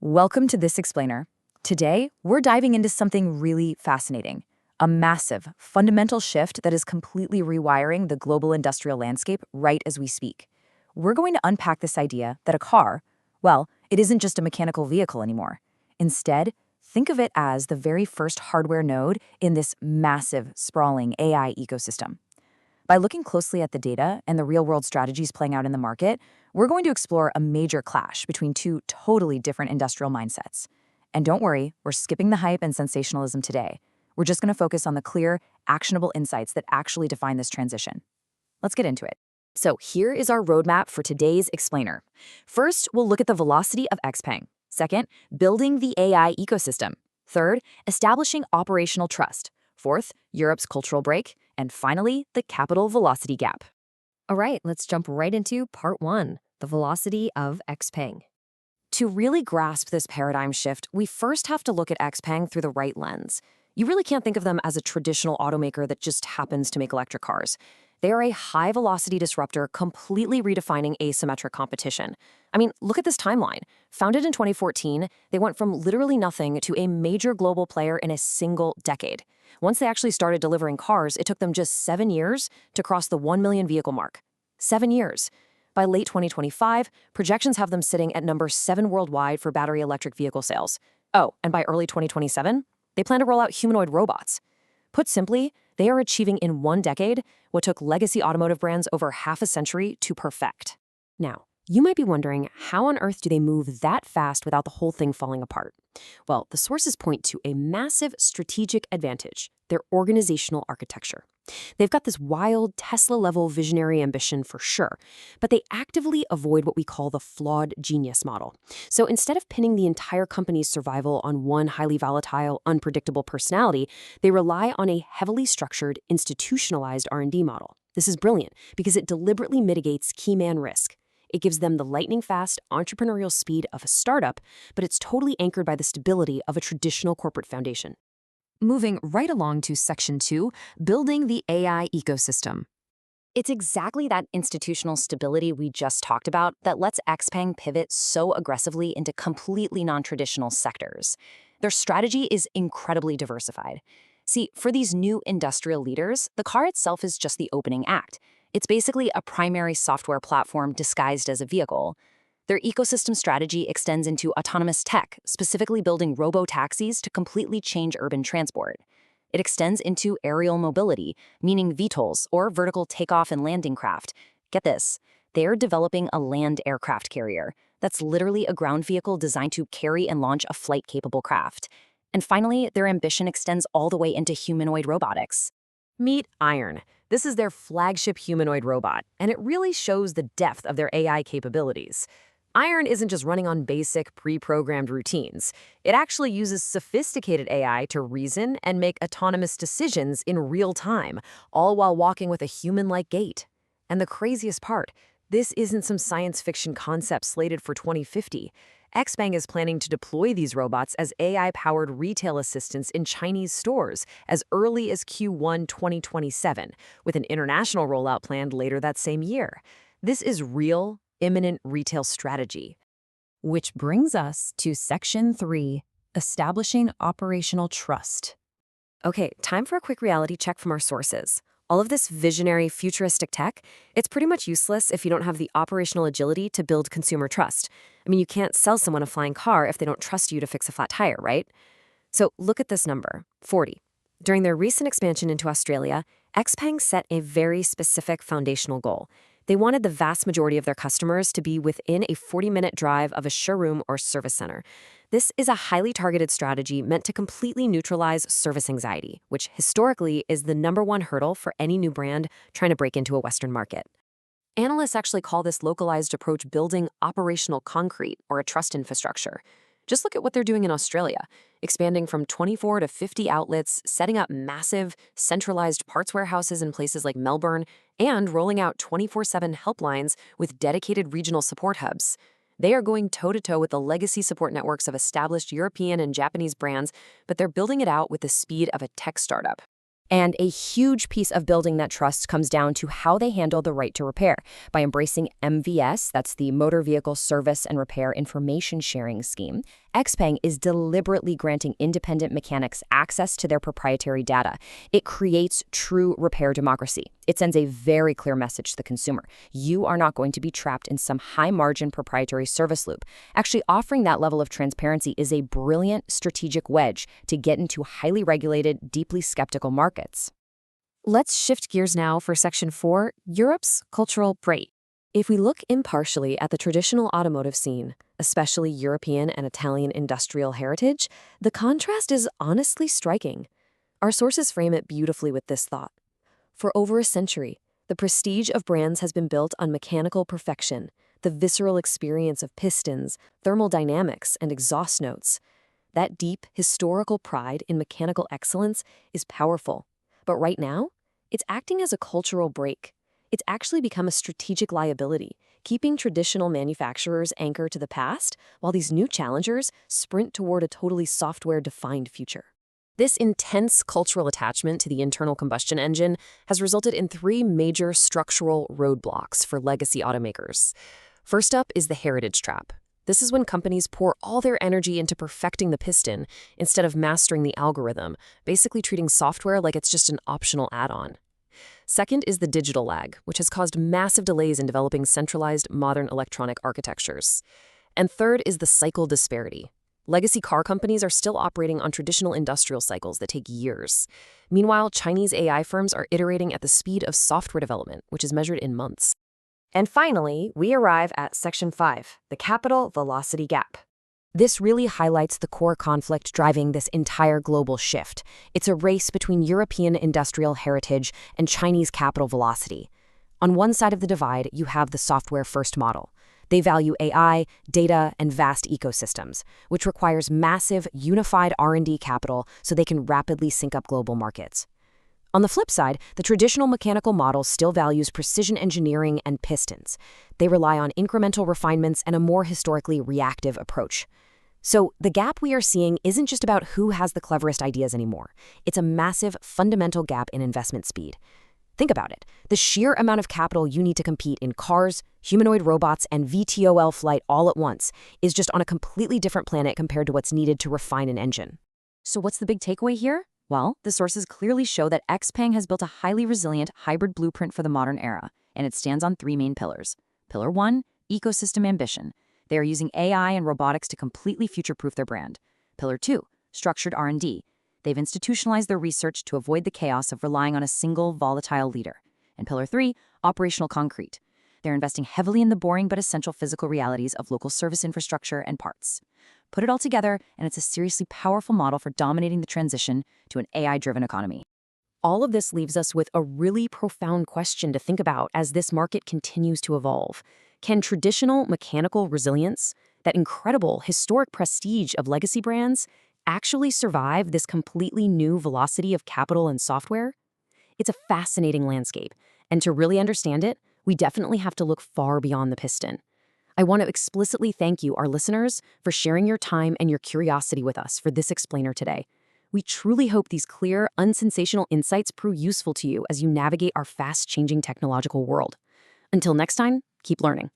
Welcome to This Explainer. Today, we're diving into something really fascinating, a massive, fundamental shift that is completely rewiring the global industrial landscape right as we speak. We're going to unpack this idea that a car, well, it isn't just a mechanical vehicle anymore. Instead, think of it as the very first hardware node in this massive, sprawling AI ecosystem. By looking closely at the data and the real-world strategies playing out in the market, we're going to explore a major clash between two totally different industrial mindsets. And don't worry, we're skipping the hype and sensationalism today. We're just going to focus on the clear, actionable insights that actually define this transition. Let's get into it. So here is our roadmap for today's explainer. First, we'll look at the velocity of Xpeng. Second, building the AI ecosystem. Third, establishing operational trust. Fourth, Europe's cultural break. And finally, the capital velocity gap. All right, let's jump right into part one, the velocity of Xpeng. To really grasp this paradigm shift, we first have to look at Xpeng through the right lens. You really can't think of them as a traditional automaker that just happens to make electric cars. They are a high-velocity disruptor completely redefining asymmetric competition. I mean, look at this timeline. Founded in 2014, they went from literally nothing to a major global player in a single decade. Once they actually started delivering cars, it took them just 7 years to cross the 1 million vehicle mark. 7 years. By late 2025, projections have them sitting at number 7 worldwide for battery electric vehicle sales. Oh, and by early 2027, they plan to roll out humanoid robots. Put simply, they are achieving in 1 decade what took legacy automotive brands over half a century to perfect. Now, you might be wondering, how on earth do they move that fast without the whole thing falling apart? Well, the sources point to a massive strategic advantage, their organizational architecture. They've got this wild, Tesla-level visionary ambition for sure, but they actively avoid what we call the flawed genius model. So instead of pinning the entire company's survival on one highly volatile, unpredictable personality, they rely on a heavily structured, institutionalized R&D model. This is brilliant because it deliberately mitigates key man risk. It gives them the lightning-fast entrepreneurial speed of a startup, but it's totally anchored by the stability of a traditional corporate foundation. Moving right along to Section 2, building the AI ecosystem. It's exactly that institutional stability we just talked about that lets Xpeng pivot so aggressively into completely non-traditional sectors. Their strategy is incredibly diversified. See, for these new industrial leaders, the car itself is just the opening act. It's basically a primary software platform disguised as a vehicle. Their ecosystem strategy extends into autonomous tech, specifically building robotaxis to completely change urban transport. It extends into aerial mobility, meaning VTOLs, or vertical takeoff and landing craft. Get this, they're developing a land aircraft carrier. That's literally a ground vehicle designed to carry and launch a flight-capable craft. And finally, their ambition extends all the way into humanoid robotics. Meet Iron. This is their flagship humanoid robot, and it really shows the depth of their AI capabilities. Iron isn't just running on basic, pre-programmed routines. It actually uses sophisticated AI to reason and make autonomous decisions in real time, all while walking with a human-like gait. And the craziest part, this isn't some science fiction concept slated for 2050. Xpeng is planning to deploy these robots as AI-powered retail assistants in Chinese stores as early as Q1 2027, with an international rollout planned later that same year. This is real, imminent retail strategy. Which brings us to Section 3, establishing operational trust. Okay, time for a quick reality check from our sources. All of this visionary, futuristic tech, it's pretty much useless if you don't have the operational agility to build consumer trust. I mean, you can't sell someone a flying car if they don't trust you to fix a flat tire, right? So look at this number, 40. During their recent expansion into Australia, Xpeng set a very specific foundational goal. They wanted the vast majority of their customers to be within a 40-minute drive of a showroom or service center. This is a highly targeted strategy meant to completely neutralize service anxiety, which historically is the #1 hurdle for any new brand trying to break into a Western market. Analysts actually call this localized approach building operational concrete or a trust infrastructure. Just look at what they're doing in Australia, expanding from 24 to 50 outlets, setting up massive, centralized parts warehouses in places like Melbourne, and rolling out 24/7 helplines with dedicated regional support hubs. They are going toe-to-toe with the legacy support networks of established European and Japanese brands, but they're building it out with the speed of a tech startup. And a huge piece of building that trust comes down to how they handle the right to repair. By embracing MVS, that's the Motor Vehicle Service and Repair Information Sharing Scheme, Xpeng is deliberately granting independent mechanics access to their proprietary data. It creates true repair democracy. It sends a very clear message to the consumer. You are not going to be trapped in some high-margin proprietary service loop. Actually, offering that level of transparency is a brilliant strategic wedge to get into highly regulated, deeply skeptical markets. Let's shift gears now for Section 4, Europe's cultural trait. If we look impartially at the traditional automotive scene, especially European and Italian industrial heritage, the contrast is honestly striking. Our sources frame it beautifully with this thought. For over a century, the prestige of brands has been built on mechanical perfection, the visceral experience of pistons, thermal dynamics, and exhaust notes. That deep, historical pride in mechanical excellence is powerful. But right now, it's acting as a cultural break. It's actually become a strategic liability, keeping traditional manufacturers anchored to the past, while these new challengers sprint toward a totally software-defined future. This intense cultural attachment to the internal combustion engine has resulted in 3 major structural roadblocks for legacy automakers. First up is the heritage trap. This is when companies pour all their energy into perfecting the piston instead of mastering the algorithm, basically treating software like it's just an optional add-on. Second is the digital lag, which has caused massive delays in developing centralized, modern electronic architectures. And third is the cycle disparity. Legacy car companies are still operating on traditional industrial cycles that take years. Meanwhile, Chinese AI firms are iterating at the speed of software development, which is measured in months. And finally, we arrive at Section 5, the capital velocity gap. This really highlights the core conflict driving this entire global shift. It's a race between European industrial heritage and Chinese capital velocity. On one side of the divide, you have the software-first model. They value AI, data, and vast ecosystems, which requires massive, unified R&D capital so they can rapidly sync up global markets. On the flip side, the traditional mechanical model still values precision engineering and pistons. They rely on incremental refinements and a more historically reactive approach. So the gap we are seeing isn't just about who has the cleverest ideas anymore. It's a massive, fundamental gap in investment speed. Think about it. The sheer amount of capital you need to compete in cars, humanoid robots, and VTOL flight all at once is just on a completely different planet compared to what's needed to refine an engine. So what's the big takeaway here? Well, the sources clearly show that Xpeng has built a highly resilient hybrid blueprint for the modern era, and it stands on 3 main pillars. Pillar 1, ecosystem ambition. They are using AI and robotics to completely future-proof their brand. Pillar 2, structured R&D. They've institutionalized their research to avoid the chaos of relying on a single, volatile leader. And Pillar 3, operational concrete. They're investing heavily in the boring but essential physical realities of local service infrastructure and parts. Put it all together, and it's a seriously powerful model for dominating the transition to an AI-driven economy. All of this leaves us with a really profound question to think about as this market continues to evolve. Can traditional mechanical resilience, that incredible historic prestige of legacy brands, actually survive this completely new velocity of capital and software? It's a fascinating landscape, and to really understand it, we definitely have to look far beyond the piston. I want to explicitly thank you, our listeners, for sharing your time and your curiosity with us for this explainer today. We truly hope these clear, unsensational insights prove useful to you as you navigate our fast-changing technological world. Until next time, keep learning.